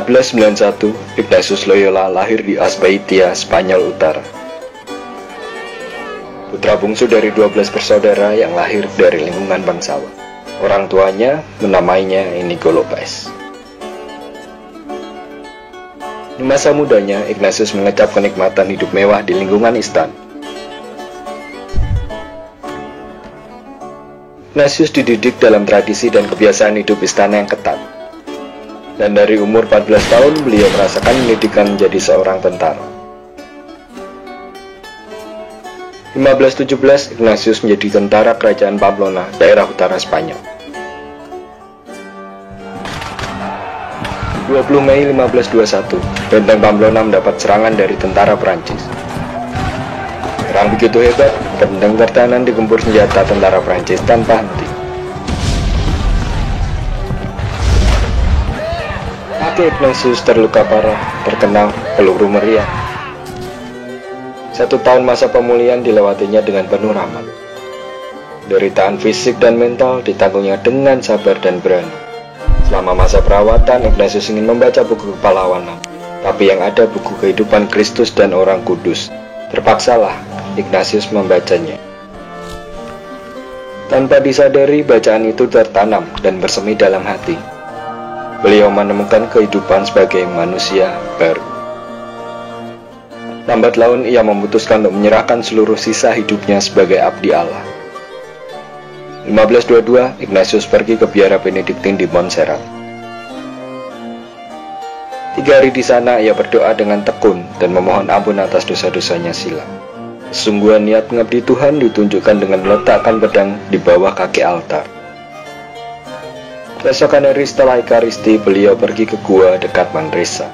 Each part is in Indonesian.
1491, Ignatius Loyola lahir di Azpeitia, Spanyol Utara. Putra bungsu dari 12 bersaudara yang lahir dari lingkungan bangsawan. Orang tuanya menamainya Inigo Lopez. Di masa mudanya, Ignatius mengecap kenikmatan hidup mewah di lingkungan istana. Ignatius dididik dalam tradisi dan kebiasaan hidup istana yang ketat. Dan dari umur 14 tahun, beliau merasakan pendidikan menjadi seorang tentara. 1517, Ignatius menjadi tentara kerajaan Pamplona, daerah utara Spanyol. 20 Mei 1521, benteng Pamplona mendapat serangan dari tentara Prancis. Perang begitu hebat, benteng pertahanan digempur senjata tentara Prancis tanpa henti. Kaki Ignatius terluka parah, terkena peluru meriam. 1 tahun masa pemulihan dilewatinya dengan penuh rahmat. Deritaan fisik dan mental ditanggungnya dengan sabar dan berani. Selama masa perawatan, Ignatius ingin membaca buku kepahlawanan, tapi yang ada buku kehidupan Kristus dan orang kudus. Terpaksalah Ignatius membacanya. Tanpa disadari, bacaan itu tertanam dan bersemi dalam hati. Beliau menemukan kehidupan sebagai manusia baru. Lambat laun ia memutuskan untuk menyerahkan seluruh sisa hidupnya sebagai abdi Allah. 1522, Ignatius pergi ke biara Benediktin di Montserrat. 3 hari di sana ia berdoa dengan tekun dan memohon ampun atas dosa-dosanya silam. Kesungguhan niat mengabdi Tuhan ditunjukkan dengan meletakkan pedang di bawah kaki altar. Besokan hari setelah Ekaristi, beliau pergi ke gua dekat Manresa.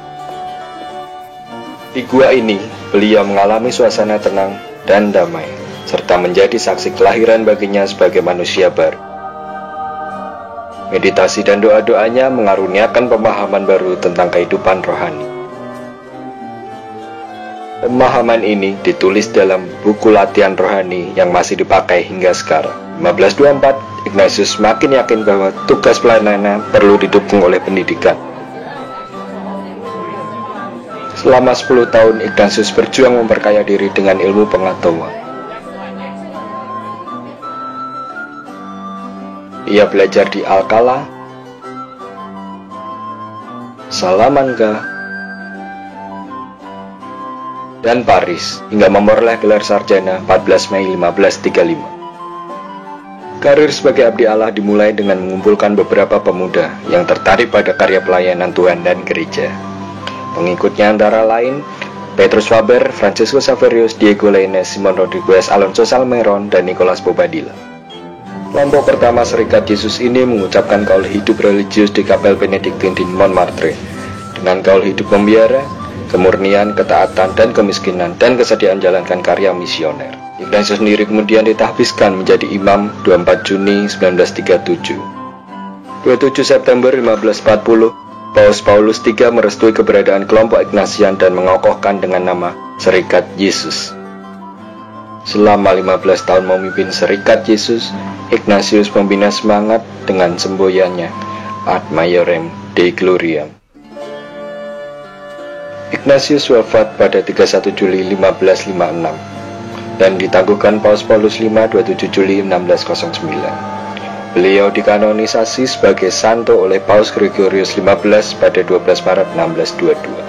Di gua ini, beliau mengalami suasana tenang dan damai, serta menjadi saksi kelahiran baginya sebagai manusia baru. Meditasi dan doa-doanya mengaruniakan pemahaman baru tentang kehidupan rohani. Pemahaman ini ditulis dalam buku latihan rohani yang masih dipakai hingga sekarang. 1524, Ignatius semakin yakin bahwa tugas pelayanannya perlu didukung oleh pendidikan. Selama 10 tahun, Ignatius berjuang memperkaya diri dengan ilmu pengetahuan. Ia belajar di Alcalá, Salamanca, dan Paris, hingga memperoleh gelar sarjana 14 Mei 1535. Karir sebagai abdi Allah dimulai dengan mengumpulkan beberapa pemuda yang tertarik pada karya pelayanan Tuhan dan gereja. Pengikutnya antara lain Petrus Faber, Francisco Saverius, Diego Lainez, Simon Rodriguez, Alonso Salmeron, dan Nicolas Bobadilla. Kelompok pertama Serikat Yesus ini mengucapkan kaul hidup religius di Kapel Benediktin di Montmartre dengan kaul hidup membiara, kemurnian, ketaatan, dan kemiskinan, dan kesediaan jalankan karya misioner. Ignatius sendiri kemudian ditahbiskan menjadi imam 24 Juni 1937. 27 September 1540, Paus III merestui keberadaan kelompok Ignatian dan mengokohkan dengan nama Serikat Yesus. Selama 15 tahun memimpin Serikat Yesus, Ignatius membina semangat dengan semboyannya Ad Maiorem Dei Gloriam. Ignatius wafat pada 31 Juli 1556 dan ditangguhkan Paus Paulus V 27 Juli 1609. Beliau dikanonisasi sebagai santo oleh Paus Gregorius XV pada 12 Maret 1622.